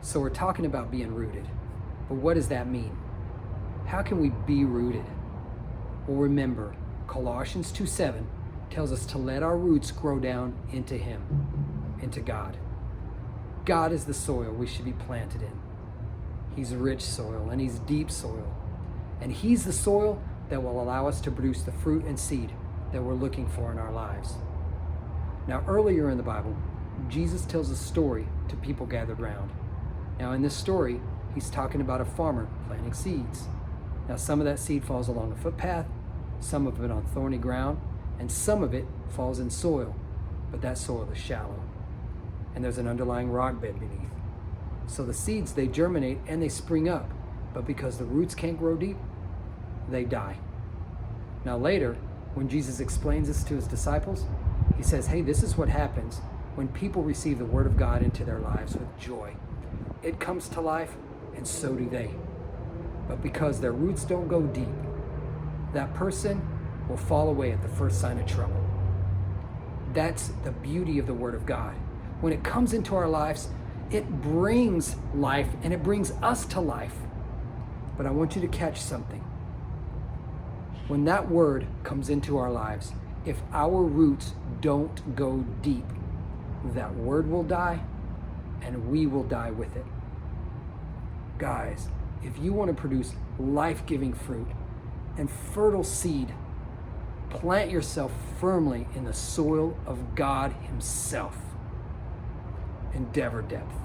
So we're talking about being rooted. But what does that mean? How can we be rooted? Well, remember, Colossians 2:7 tells us to let our roots grow down into Him, into God. God is the soil we should be planted in. He's rich soil and He's deep soil. And He's the soil that will allow us to produce the fruit and seed that we're looking for in our lives. Now, earlier in the Bible, Jesus tells a story to people gathered round. Now, in this story, He's talking about a farmer planting seeds. Now, some of that seed falls along a footpath, some of it on thorny ground, and some of it falls in soil, but that soil is shallow, and there's an underlying rock bed beneath. So the seeds, they germinate and they spring up, but because the roots can't grow deep, they die. Now later, when Jesus explains this to His disciples, He says, hey, this is what happens when people receive the Word of God into their lives with joy. It comes to life, and so do they. But because their roots don't go deep, that person will fall away at the first sign of trouble. That's the beauty of the Word of God. When it comes into our lives, it brings life and it brings us to life. But I want you to catch something. When that Word comes into our lives, if our roots don't go deep, that Word will die and we will die with it. Guys, if you want to produce life-giving fruit and fertile seed, plant yourself firmly in the soil of God Himself. Endeavor depth.